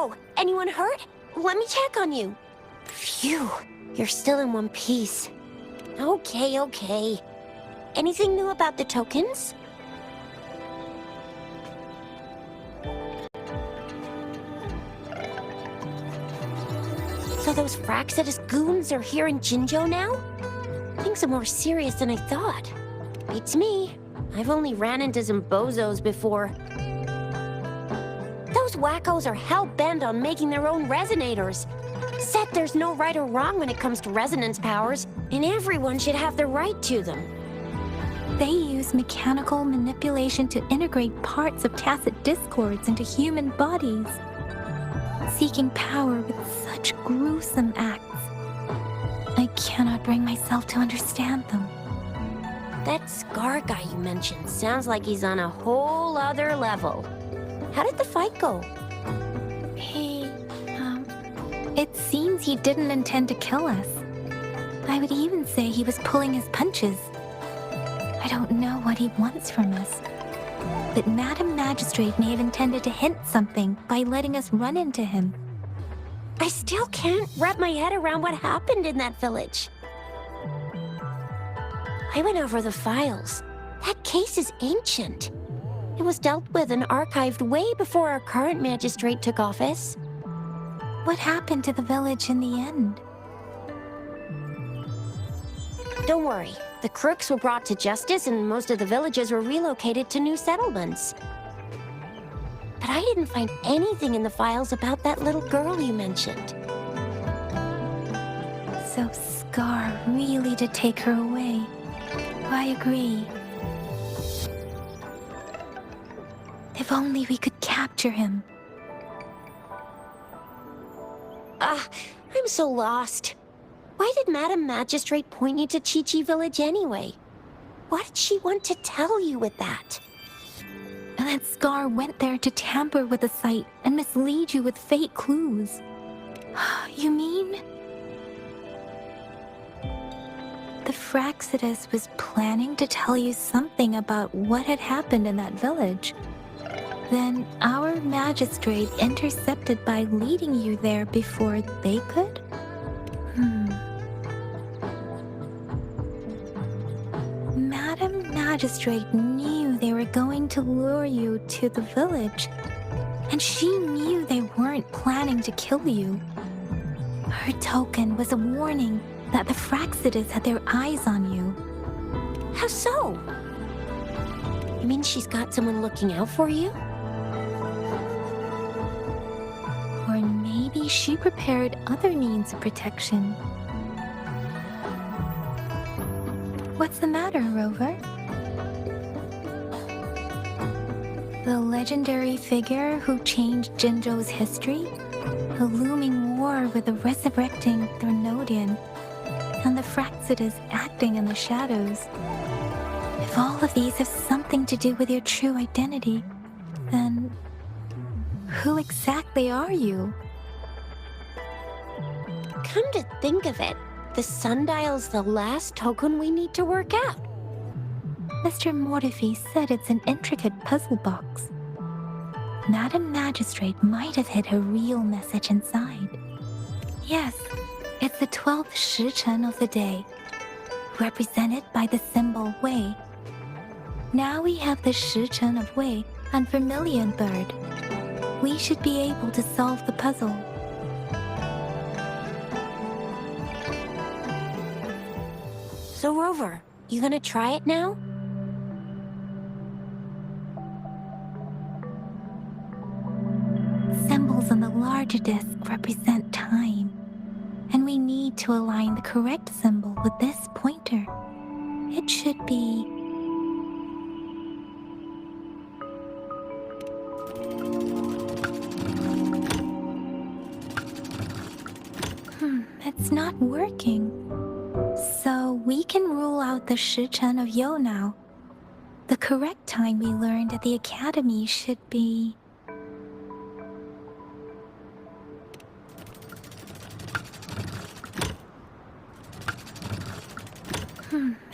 Whoa, anyone hurt? Let me check on you. Phew, you're still in one piece. Okay. Anything new about the tokens? So those Fraccidus goons are here in Jinzhou now? Things are more serious than I thought. Beats me. I've only ran into some bozos before. Those wackos are hell-bent on making their own resonators. Said there's no right or wrong when it comes to resonance powers, and everyone should have the right to them. They use mechanical manipulation to integrate parts of tacit discords into human bodies, seeking power with such gruesome acts. I cannot bring myself to understand them. That Scar guy you mentioned sounds like he's on a whole other level. How did the fight go? It seems he didn't intend to kill us. I would even say he was pulling his punches. I don't know what he wants from us. But Madam Magistrate may have intended to hint something by letting us run into him. I still can't wrap my head around what happened in that village. I went over the files. That case is ancient. It was dealt with and archived way before our current magistrate took office. What happened to the village in the end? Don't worry. The crooks were brought to justice and most of the villages were relocated to new settlements. But I didn't find anything in the files about that little girl you mentioned. So Scar really did take her away. I agree. If only we could capture him. I'm so lost. Why did Madam Magistrate point you to Qiqi Village anyway? What did she want to tell you with that? And that Scar went there to tamper with the site and mislead you with fake clues. You mean? The Fraccidus was planning to tell you something about what had happened in that village. Then our magistrate intercepted by leading you there before they could? Madam Magistrate knew they were going to lure you to the village, and she knew they weren't planning to kill you. Her token was a warning that the Fraccidus had their eyes on you. How so? You mean she's got someone looking out for you? Or maybe she prepared other means of protection. What's the matter, Rover? The legendary figure who changed Jinzhou's history? The looming war with the resurrecting Threnodian, and the Fraccidus acting in the shadows. If all of these have something to do with your true identity, then who exactly are you? Come to think of it, the sundial's the last token we need to work out. Mr. Mortefi said it's an intricate puzzle box. Madam Magistrate might have hid a real message inside. Yes, it's the 12th Shichen of the day, represented by the symbol Wei. Now we have the Shichen of Wei and Vermilion Bird. We should be able to solve the puzzle. So Rover, you gonna try it now? Symbols on the larger disc represent time, and we need to align the correct symbol with this pointer. It should be... It's not working. So we can rule out the Shichen of Yo now. The correct time we learned at the academy should be...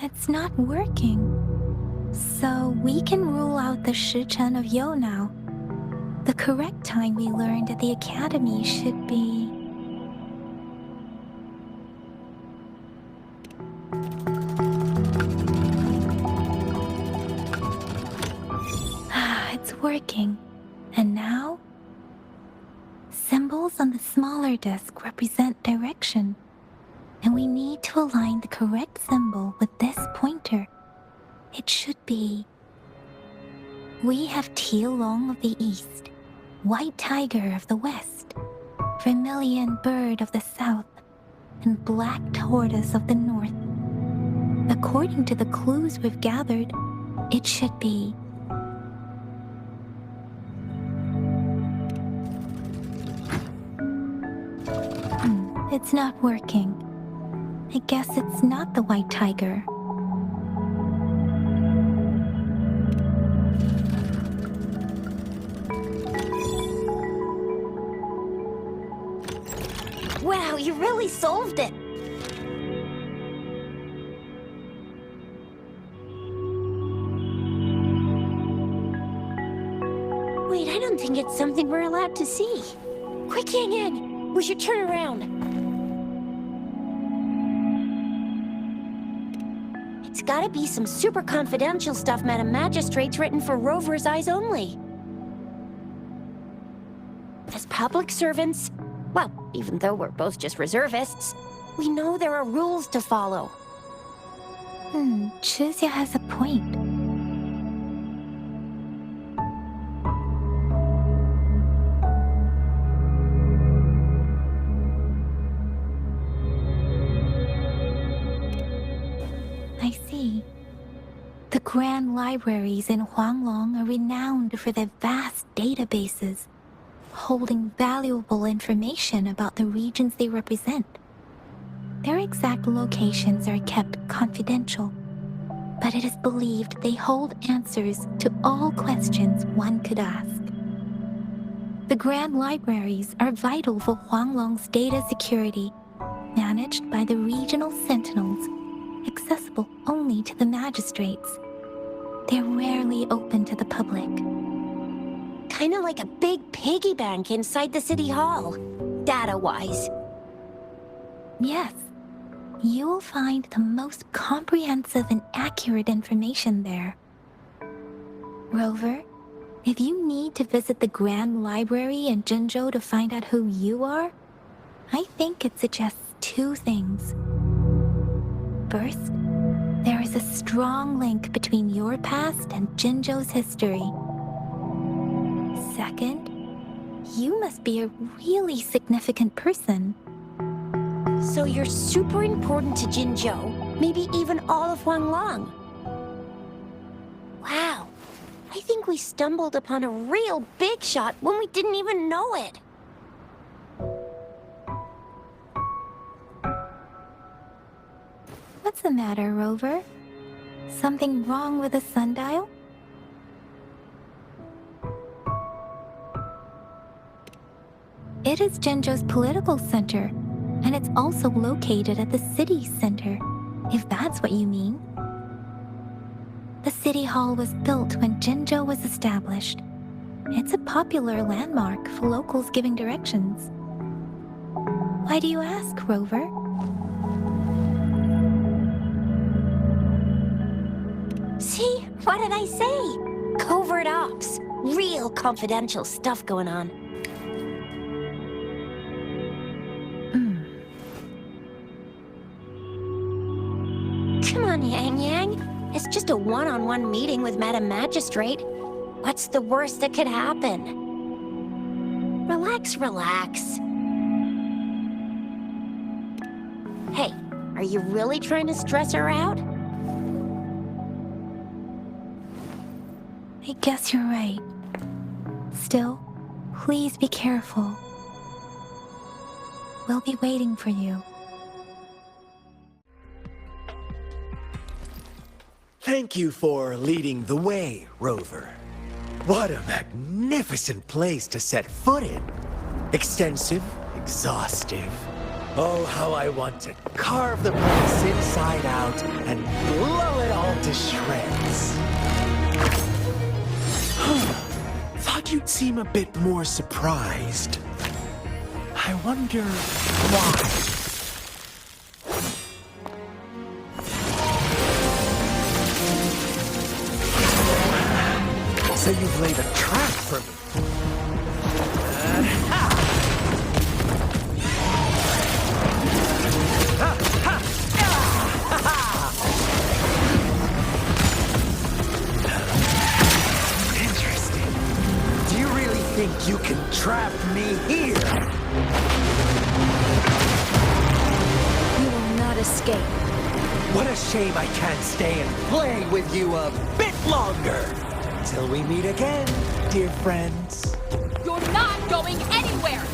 It's not working. So we can rule out the Shichen of Yo now. The correct time we learned at the academy should be... It's working. And now? Symbols on the smaller disc represent direction, and we need to align the correct symbol with this pointer. It should be... We have Tealong of the east, White Tiger of the west, Vermilion Bird of the south, and Black Tortoise of the north. According to the clues we've gathered, it should be... It's not working. I guess it's not the White Tiger. Wow, you really solved it! Wait, I don't think it's something we're allowed to see. Quick, Yang Yang! We should turn around. It's gotta be some super confidential stuff Madam Magistrate's written for Rover's eyes only. As public servants, well, even though we're both just reservists, we know there are rules to follow. Chuzia has a point. I see. The grand libraries in Huanglong are renowned for their vast databases, holding valuable information about the regions they represent. Their exact locations are kept confidential, but it is believed they hold answers to all questions one could ask. The grand libraries are vital for Huanglong's data security, managed by the regional sentinels, accessible only to the magistrates. They're rarely open to the public. Kinda like a big piggy bank inside the city hall, data-wise. Yes, you will find the most comprehensive and accurate information there. Rover, if you need to visit the Grand Library in Jinzhou to find out who you are, I think it suggests two things. First, there is a strong link between your past and Jinzhou's history. Second, you must be a really significant person. So you're super important to Jinzhou, maybe even all of Huanglong. Wow, I think we stumbled upon a real big shot when we didn't even know it. What's the matter, Rover? Something wrong with the sundial? It is Jinzhou's political center, and it's also located at the city center, if that's what you mean. The city hall was built when Jinzhou was established. It's a popular landmark for locals giving directions. Why do you ask, Rover? See? What did I say? Covert ops. Real confidential stuff going on. Come on, Yang Yang. It's just a one-on-one meeting with Madam Magistrate. What's the worst that could happen? Relax, relax. Hey, are you really trying to stress her out? I guess you're right. Still, please be careful. We'll be waiting for you. Thank you for leading the way, Rover. What a magnificent place to set foot in. Extensive, exhaustive. Oh, how I want to carve the place inside out and blow it all to shreds. Thought thought you'd seem a bit more surprised. I wonder why. So you've laid a trap for me. Interesting. Do you really think you can trap me here? You will not escape. What a shame I can't stay and play with you a bit longer. Till we meet again, dear friends. You're not going anywhere!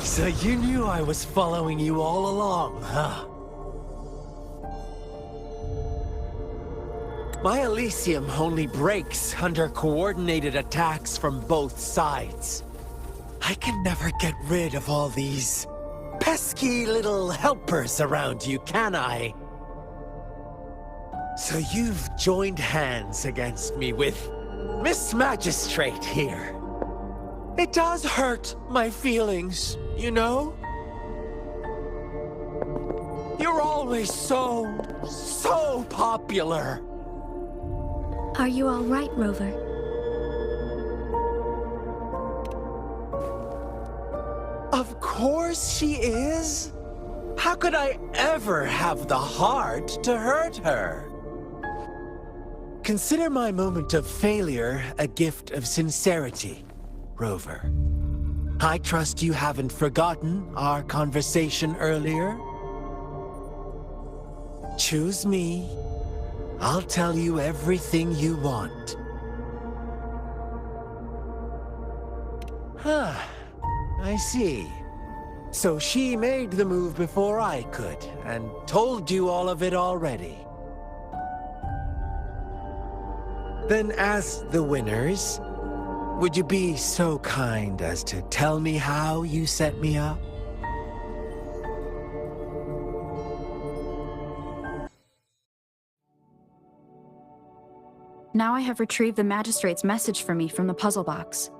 So you knew I was following you all along, huh? My Elysium only breaks under coordinated attacks from both sides. I can never get rid of all these pesky little helpers around you, can I? So you've joined hands against me with Miss Magistrate here. It does hurt my feelings, you know? You're always so popular. Are you all right, Rover? Of course she is. How could I ever have the heart to hurt her? Consider my moment of failure a gift of sincerity, Rover. I trust you haven't forgotten our conversation earlier. Choose me. I'll tell you everything you want. Huh. I see. So she made the move before I could, and told you all of it already. Then as the winners, would you be so kind as to tell me how you set me up? Now I have retrieved the Magistrate's message for me from the puzzle box.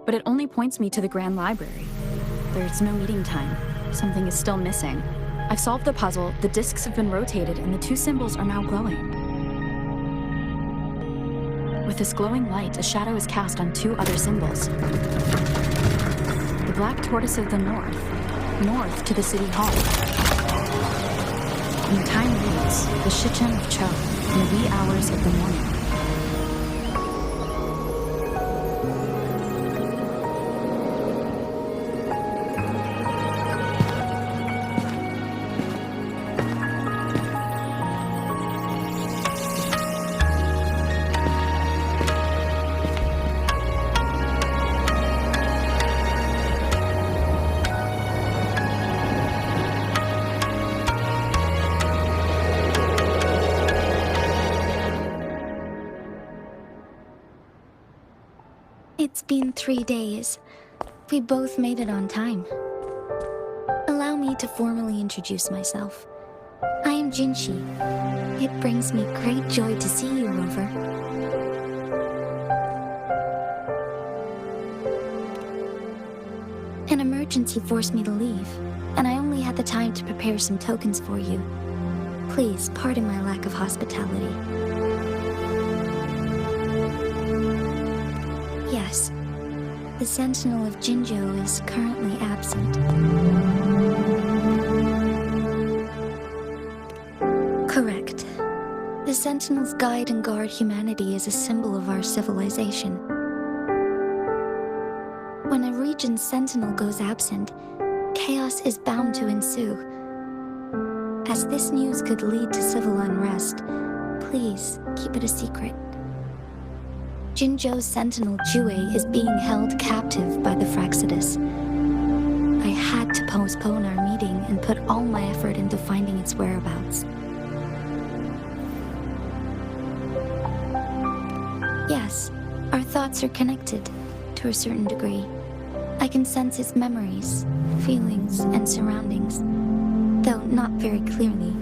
But it only points me to the Grand Library. There's no meeting time. Something is still missing. I've solved the puzzle, the discs have been rotated, and the two symbols are now glowing. With this glowing light, a shadow is cast on two other symbols. The Black Tortoise of the north to the City Hall. And the time reads, the Shichen of Cho, in the wee hours of the morning. It's been 3 days. We both made it on time. Allow me to formally introduce myself. I am Jinshi. It brings me great joy to see you, Rover. An emergency forced me to leave, and I only had the time to prepare some tokens for you. Please pardon my lack of hospitality. Yes, the Sentinel of Jinzhou is currently absent. Correct. The Sentinels guide and guard humanity as a symbol of our civilization. When a region's Sentinel goes absent, chaos is bound to ensue. As this news could lead to civil unrest, please keep it a secret. Jinzhou's sentinel Jue is being held captive by the Fraxidus. I had to postpone our meeting and put all my effort into finding its whereabouts. Yes, our thoughts are connected, to a certain degree. I can sense its memories, feelings, and surroundings, though not very clearly.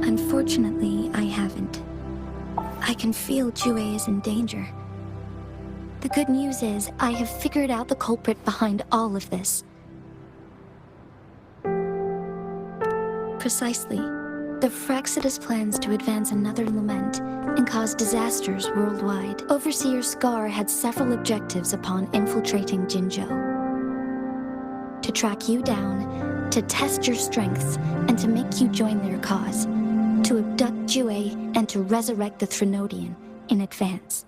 Unfortunately, I haven't. I can feel Jue is in danger. The good news is, I have figured out the culprit behind all of this. Precisely. The Fraxidus plans to advance another lament and cause disasters worldwide. Overseer Scar had several objectives upon infiltrating Jinzhou. To track you down, to test your strengths, and to make you join their cause. To abduct Jue and to resurrect the Threnodian in advance.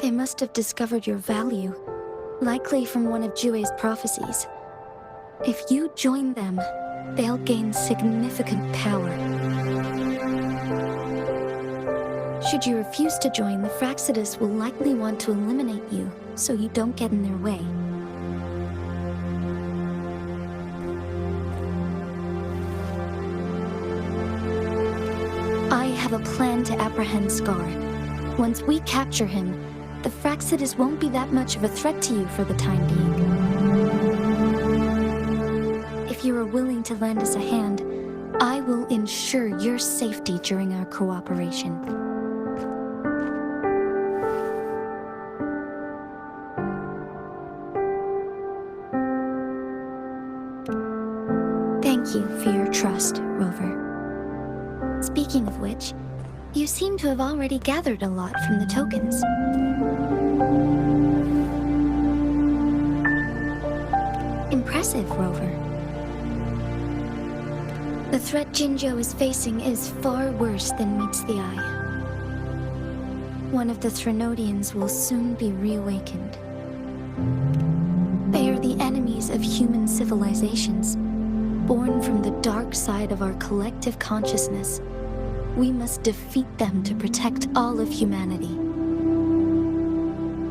They must have discovered your value, likely from one of Jue's prophecies. If you join them, they'll gain significant power. Should you refuse to join, the Fraxidus will likely want to eliminate you, so you don't get in their way. I have a plan to apprehend Scar. Once we capture him, the Fraxidus won't be that much of a threat to you for the time being. If you are willing to lend us a hand, I will ensure your safety during our cooperation. Thank you for your trust, Rover. Speaking of which, you seem to have already gathered a lot from the tokens. Impressive, Rover. The threat Jinzhou is facing is far worse than meets the eye. One of the Threnodians will soon be reawakened. They are the enemies of human civilizations, born from the dark side of our collective consciousness. We must defeat them to protect all of humanity.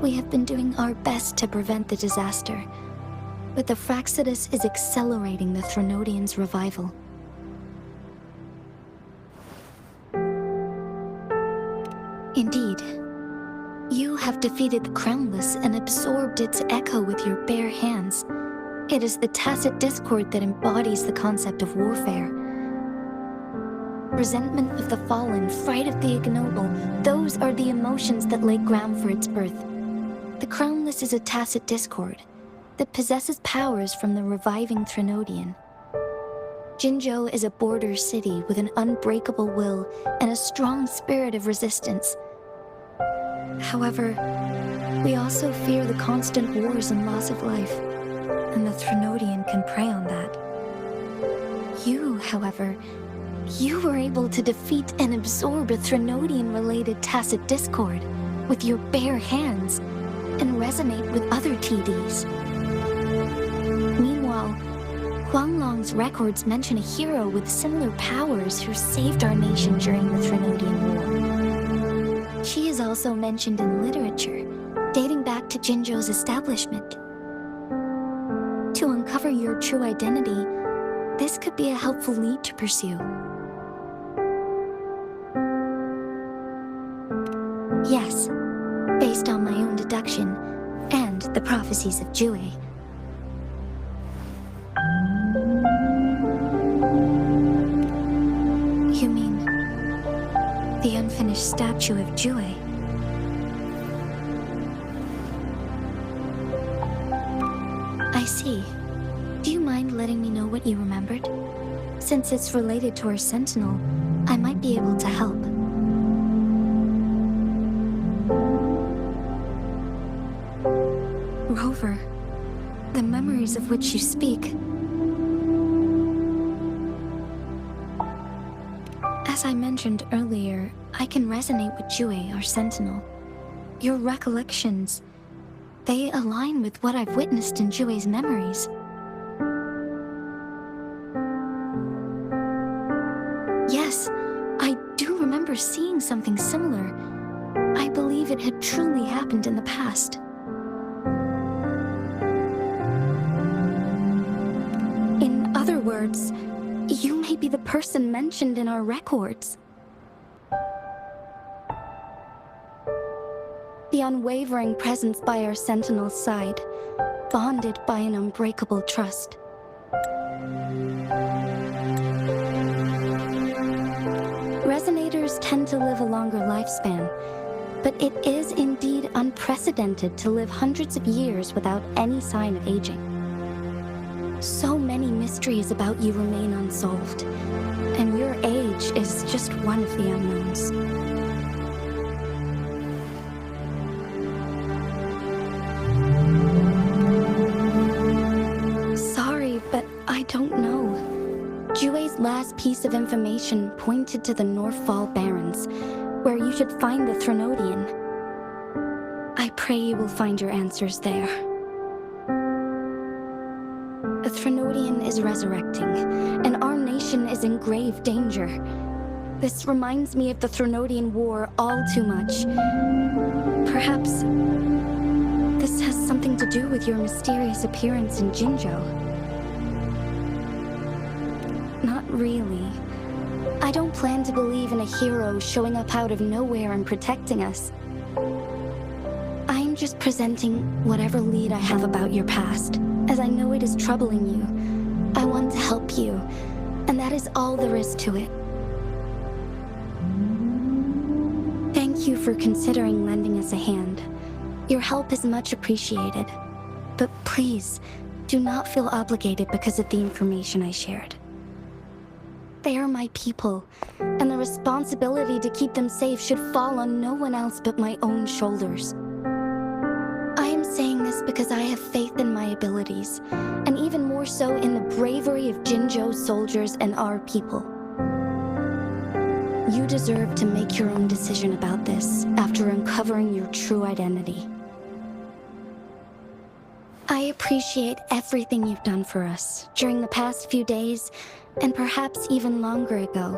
We have been doing our best to prevent the disaster, but the Fraxidus is accelerating the Threnodians' revival. Indeed, you have defeated the Crownless and absorbed its echo with your bare hands. It is the tacit discord that embodies the concept of warfare. Resentment of the fallen, fright of the ignoble, those are the emotions that lay ground for its birth. The Crownless is a tacit discord that possesses powers from the reviving Threnodian. Jinzhou is a border city with an unbreakable will and a strong spirit of resistance. However, we also fear the constant wars and loss of life, and the Threnodian can prey on that. You, however, you were able to defeat and absorb a Threnodian-related tacit discord with your bare hands and resonate with other TDs. Meanwhile, Huanglong's records mention a hero with similar powers who saved our nation during the Threnodian War. She is also mentioned in literature, dating back to Jinzhou's establishment. To uncover your true identity, this could be a helpful lead to pursue. Yes, based on my own deduction and the prophecies of Jue. You mean the unfinished statue of Jue? I see. Do you mind letting me know what you remembered? Since it's related to our Sentinel, I might be able to help. Rover, the memories of which you speak. As I mentioned earlier, I can resonate with Jue, our Sentinel. Your recollections, they align with what I've witnessed in Jue's memories. Yes, I do remember seeing something similar. I believe it had truly happened in the past. In other words, you may be the person mentioned in our records. The unwavering presence by our sentinel's side, bonded by an unbreakable trust. Resonators tend to live a longer lifespan, but it is indeed unprecedented to live hundreds of years without any sign of aging. So many mysteries about you remain unsolved, and your age is just one of the unknowns. Sorry, but I don't know. Jue's last piece of information pointed to the Northfall Barrens, where you should find the Threnodian. I pray you will find your answers there. The Threnodian is resurrecting, and our nation is in grave danger. This reminds me of the Threnodian War all too much. Perhaps this has something to do with your mysterious appearance in Jinzhou. Not really. I don't plan to believe in a hero showing up out of nowhere and protecting us. I'm just presenting whatever lead I have about your past, as I know it is troubling you. I want to help you, and that is all there is to it. Thank you for considering lending us a hand. Your help is much appreciated. But please, do not feel obligated because of the information I shared. They are my people, and the responsibility to keep them safe should fall on no one else but my own shoulders. I am saying this because I have faith in my abilities, and even more so in the bravery of Jinzhou's soldiers and our people. You deserve to make your own decision about this after uncovering your true identity. I appreciate everything you've done for us during the past few days, and perhaps even longer ago.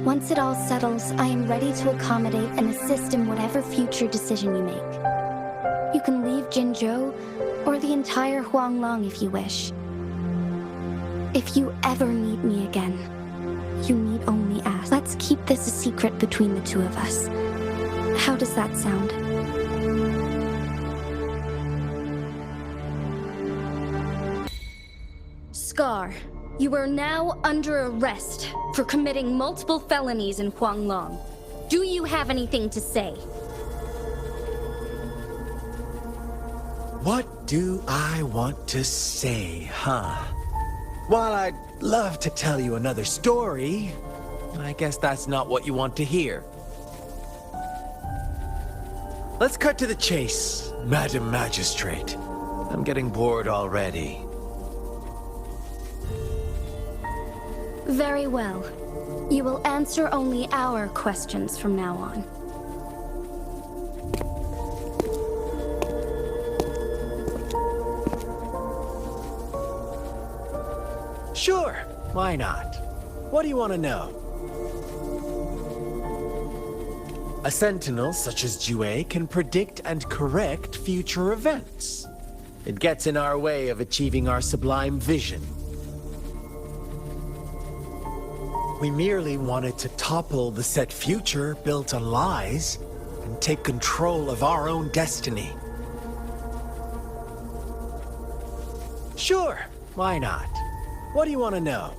Once it all settles, I am ready to accommodate and assist in whatever future decision you make. You can leave Jinzhou, or the entire Huanglong if you wish. If you ever need me again, you need only ask. Let's keep this a secret between the two of us. How does that sound? Scar, you are now under arrest for committing multiple felonies in Huanglong. Do you have anything to say? What do I want to say, huh? While I'd love to tell you another story, I guess that's not what you want to hear. Let's cut to the chase, Madam Magistrate. I'm getting bored already. Very well. You will answer only our questions from now on. Sure, why not? What do you want to know? A sentinel such as Jue can predict and correct future events. It gets in our way of achieving our sublime vision. We merely wanted to topple the set future built on lies and take control of our own destiny. Sure, why not? What do you want to know?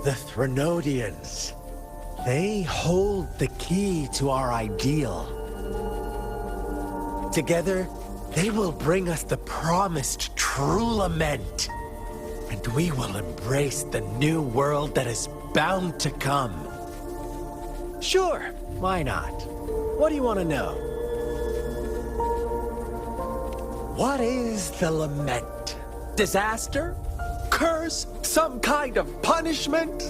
The Threnodians. They hold the key to our ideal. Together, they will bring us the promised true lament. And we will embrace the new world that is bound to come. Sure, why not? What do you want to know? What is the lament? Disaster? Curse? Some kind of punishment?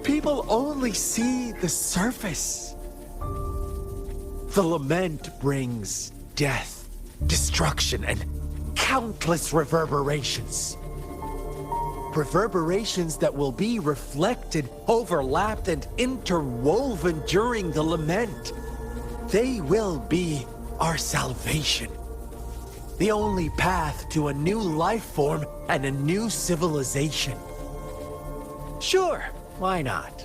People only see the surface. The lament brings death, destruction, and countless reverberations. Reverberations that will be reflected, overlapped, and interwoven during the lament. They will be our salvation. The only path to a new life form and a new civilization. Sure, why not?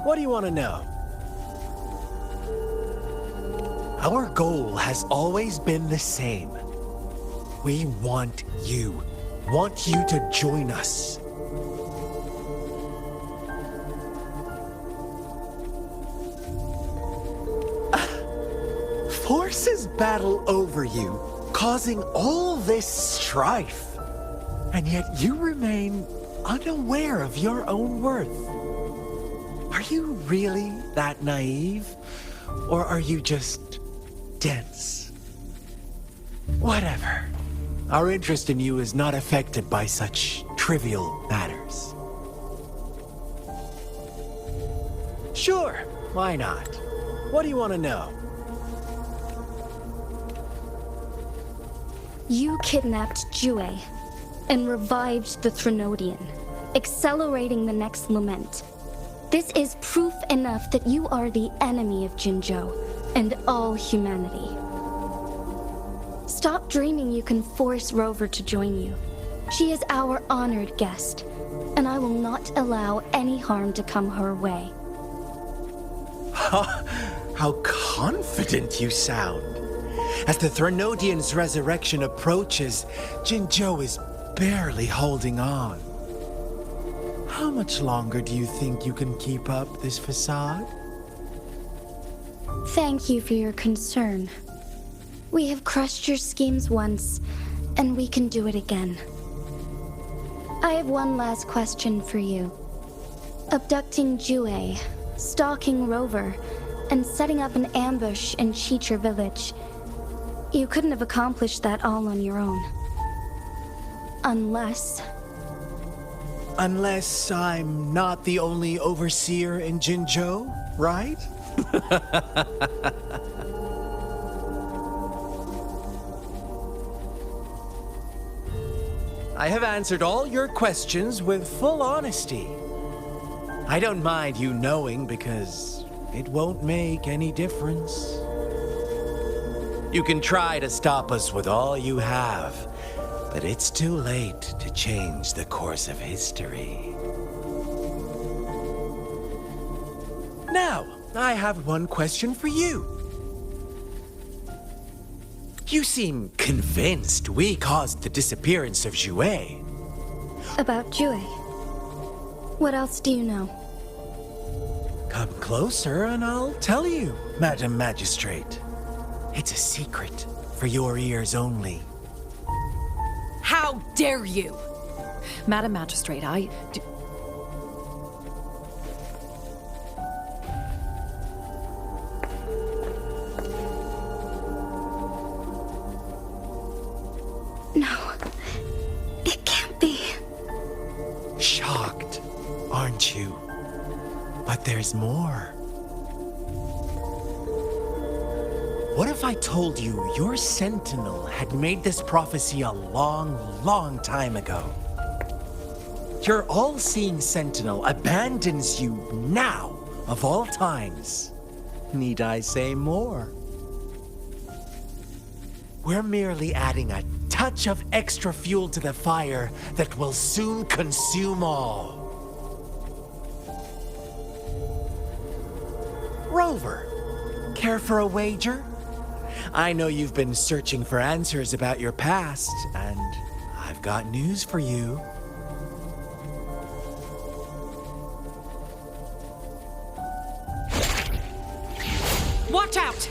What do you want to know? Our goal has always been the same. We want you to join us. Forces battle over you, causing all this strife. And yet you remain unaware of your own worth. Are you really that naive? Or are you just dense? Whatever. Our interest in you is not affected by such trivial matters. Sure, why not? What do you want to know? You kidnapped Jue and revived the Threnodian, accelerating the next lament. This is proof enough that you are the enemy of Jinzhou and all humanity. Stop dreaming you can force Rover to join you. She is our honored guest, and I will not allow any harm to come her way. How confident you sound. As the Threnodian's resurrection approaches, Jinzhou is barely holding on. How much longer do you think you can keep up this facade? Thank you for your concern. We have crushed your schemes once, and we can do it again. I have one last question for you. Abducting Jue, stalking Rover, and setting up an ambush in Chicher village. You couldn't have accomplished that all on your own. Unless I'm not the only overseer in Jinzhou, right? I have answered all your questions with full honesty. I don't mind you knowing because it won't make any difference. You can try to stop us with all you have, but it's too late to change the course of history. Now, I have one question for you. You seem convinced we caused the disappearance of Jue. about Jue. What else do you know? Come closer and I'll tell you, Madam Magistrate. It's a secret for your ears only. How dare you! Madam Magistrate, No, it can't be. Shocked, aren't you? But there's more. What if I told you your sentinel had made this prophecy a long, long time ago? Your all-seeing sentinel abandons you now, of all times. Need I say more? We're merely adding a touch of extra fuel to the fire that will soon consume all. Rover, care for a wager? I know you've been searching for answers about your past, and I've got news for you. watch out!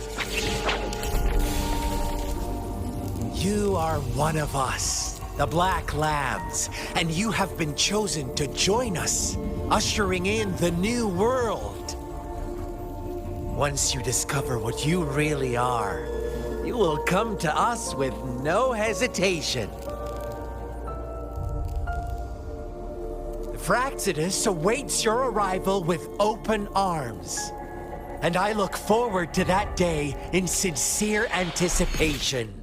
You are one of us, the Black Lambs, and you have been chosen to join us, ushering in the new world. Once you discover what you really are, you will come to us with no hesitation. The Fraxidus awaits your arrival with open arms. And I look forward to that day in sincere anticipation.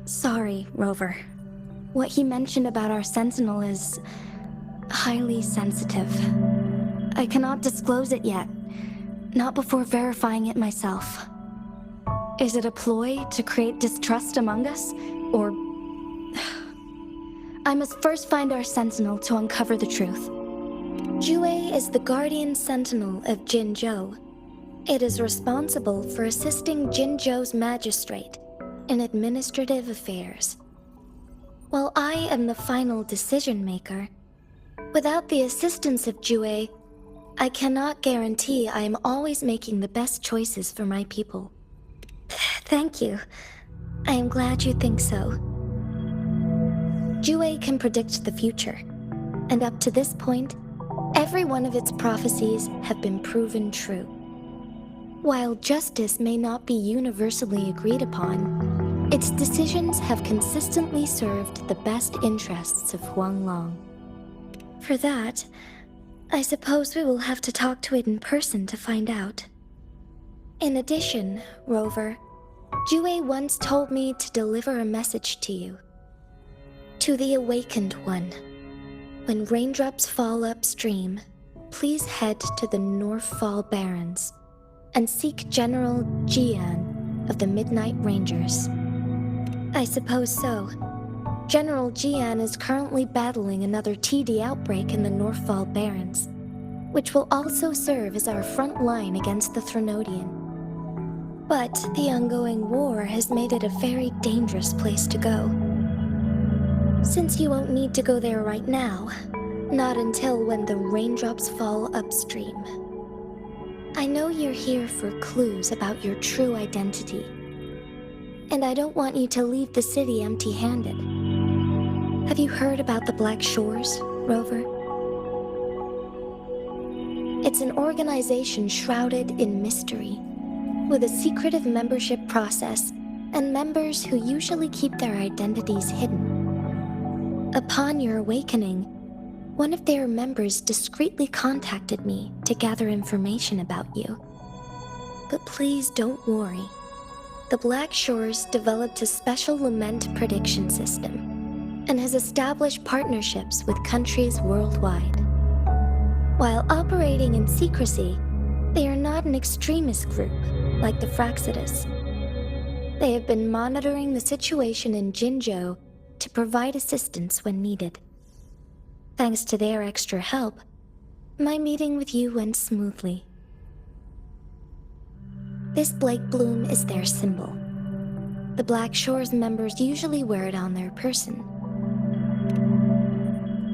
Sorry, Rover. What he mentioned about our Sentinel is highly sensitive. I cannot disclose it yet, not before verifying it myself. Is it a ploy to create distrust among us, or... I must first find our Sentinel to uncover the truth. Jue is the guardian sentinel of Jinzhou. It is responsible for assisting Jinzhou's magistrate in administrative affairs. While I am the final decision maker, without the assistance of Jue, I cannot guarantee I am always making the best choices for my people. Thank you. I am glad you think so. Jue can predict the future, and up to this point, every one of its prophecies have been proven true. While justice may not be universally agreed upon, its decisions have consistently served the best interests of Huanglong. For that, I suppose we will have to talk to it in person to find out. In addition, Rover, Jue once told me to deliver a message to you. To the Awakened One. When raindrops fall upstream, please head to the Northfall Barrens and seek General Jian of the Midnight Rangers. I suppose so. General Jian is currently battling another TD outbreak in the Northfall Barrens, which will also serve as our front line against the Threnodian. But the ongoing war has made it a very dangerous place to go. Since you won't need to go there right now, not until when the raindrops fall upstream. I know you're here for clues about your true identity, and I don't want you to leave the city empty-handed. Have you heard about the Black Shores, Rover? It's an organization shrouded in mystery, with a secretive membership process and members who usually keep their identities hidden. Upon your awakening, one of their members discreetly contacted me to gather information about you. But please don't worry. The Black Shores developed a special lament prediction system and has established partnerships with countries worldwide. While operating in secrecy, they are not an extremist group like the Fraxidus. They have been monitoring the situation in Jinzhou to provide assistance when needed. Thanks to their extra help, my meeting with you went smoothly. This Blake Bloom is their symbol. The Black Shores members usually wear it on their person.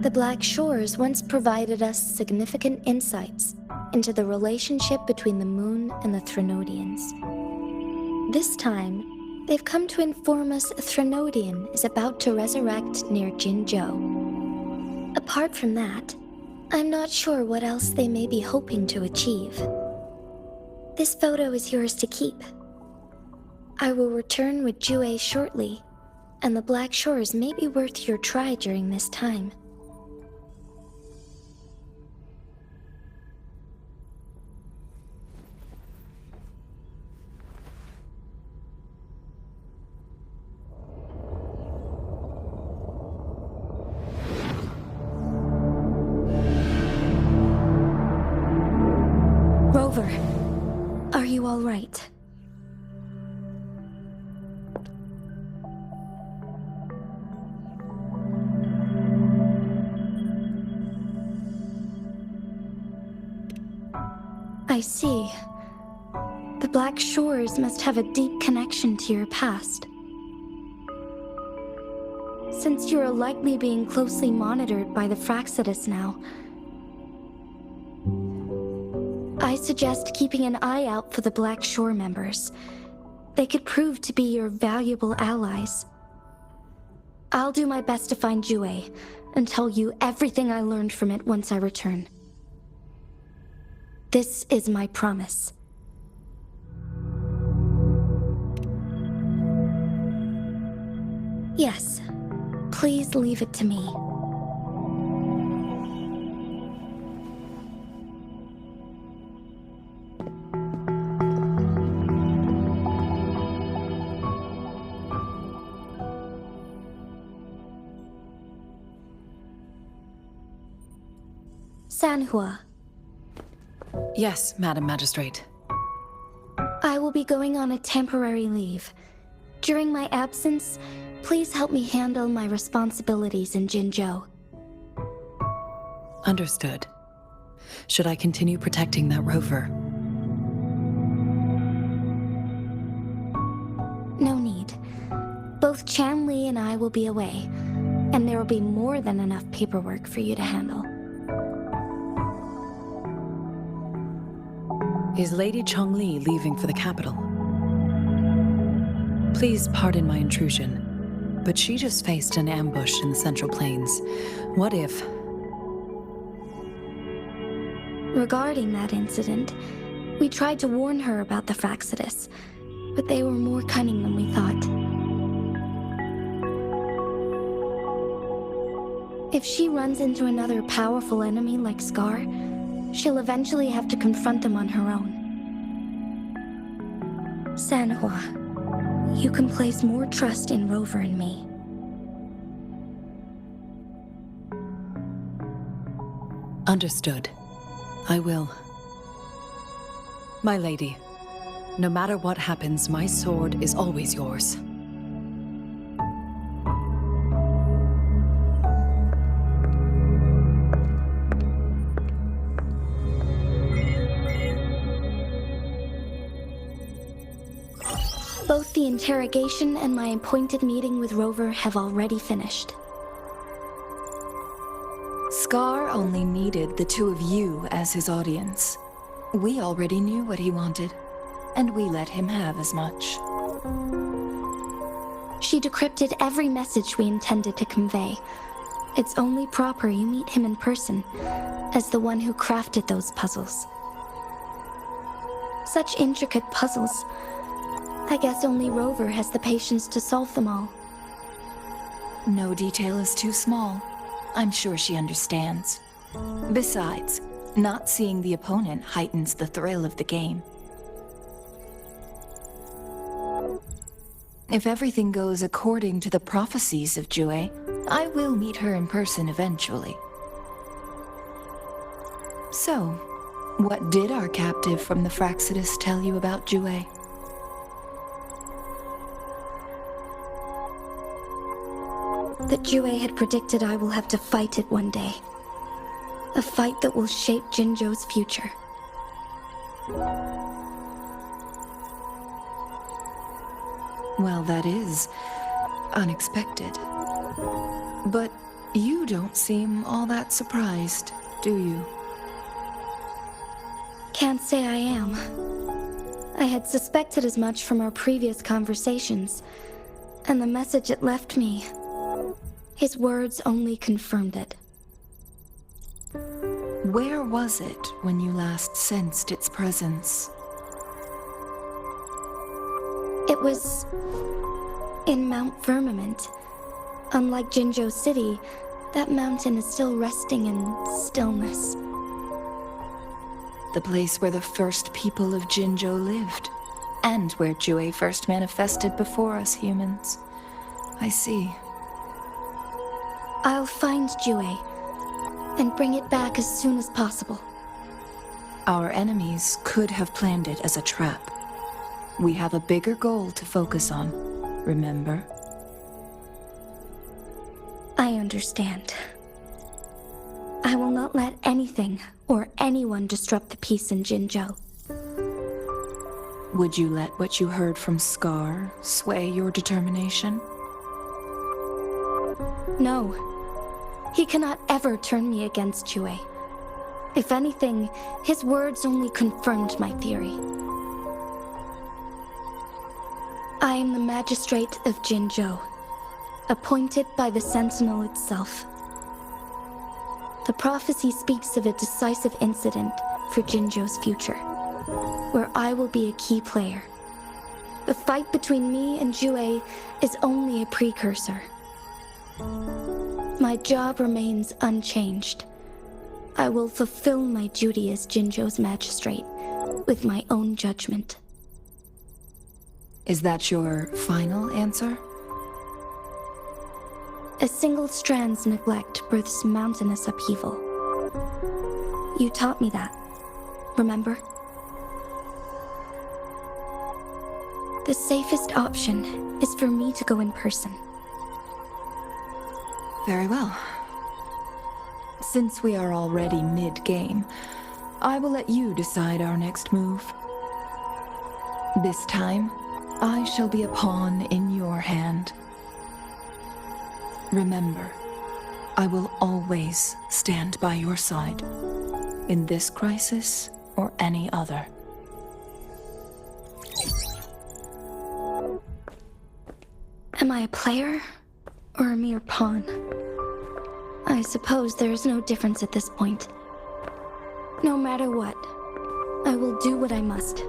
The Black Shores once provided us significant insights into the relationship between the moon and the Threnodians. This time, they've come to inform us a Threnodian is about to resurrect near Jinzhou. Apart from that, I'm not sure what else they may be hoping to achieve. This photo is yours to keep. I will return with Jue shortly, and the Black Shores may be worth your try during this time. Rover, are you all right? I see. The Black Shores must have a deep connection to your past. Since you are likely being closely monitored by the Fraxidus now, I suggest keeping an eye out for the Black Shore members. They could prove to be your valuable allies. I'll do my best to find Jue, and tell you everything I learned from it once I return. This is my promise. Yes, please leave it to me. Sanhua, Yes, Madam Magistrate. I will be going on a temporary leave. During my absence, please help me handle my responsibilities in Jinzhou. Understood. Should I continue protecting that rover? No need. Both Chanli and I will be away, and there will be more than enough paperwork for you to handle. Is Lady Chongli leaving for the capital? Please pardon my intrusion, but she just faced an ambush in the Central Plains. What if... Regarding that incident, we tried to warn her about the Fraxidus, but they were more cunning than we thought. If she runs into another powerful enemy like Scar, she'll eventually have to confront them on her own. Sanhua, you can place more trust in Rover and me. Understood. I will. My lady, no matter what happens, my sword is always yours. Both the interrogation and my appointed meeting with Rover have already finished. Scar only needed the two of you as his audience. We already knew what he wanted, and we let him have as much. She decrypted every message we intended to convey. It's only proper you meet him in person, as the one who crafted those puzzles. Such intricate puzzles. I guess only Rover has the patience to solve them all. No detail is too small. I'm sure she understands. Besides, not seeing the opponent heightens the thrill of the game. If everything goes according to the prophecies of Jue, I will meet her in person eventually. So, what did our captive from the Fraxidus tell you about Jue? That Jue had predicted I will have to fight it one day. A fight that will shape Jinzhou's future. Well, that is unexpected. But you don't seem all that surprised, do you? Can't say I am. I had suspected as much from our previous conversations, and the message it left me, his words only confirmed it. Where was it when you last sensed its presence? It was in Mount Firmament. Unlike Jinzhou City, that mountain is still resting in stillness. The place where the first people of Jinzhou lived, and where Jue first manifested before us humans. I see. I'll find Jue and bring it back as soon as possible. Our enemies could have planned it as a trap. We have a bigger goal to focus on, remember? I understand. I will not let anything or anyone disrupt the peace in Jinzhou. Would you let what you heard from Scar sway your determination? No. He cannot ever turn me against Jue. If anything, his words only confirmed my theory. I am the magistrate of Jinzhou, appointed by the Sentinel itself. The prophecy speaks of a decisive incident for Jinzhou's future, where I will be a key player. The fight between me and Jue is only a precursor. My job remains unchanged. I will fulfill my duty as Jinzhou's magistrate with my own judgment. Is that your final answer? A single strand's neglect births mountainous upheaval. You taught me that, remember? The safest option is for me to go in person. Very well. Since we are already mid-game, I will let you decide our next move. This time, I shall be a pawn in your hand. Remember, I will always stand by your side, in this crisis or any other. Am I a player or a mere pawn? I suppose there is no difference at this point. No matter what, I will do what I must.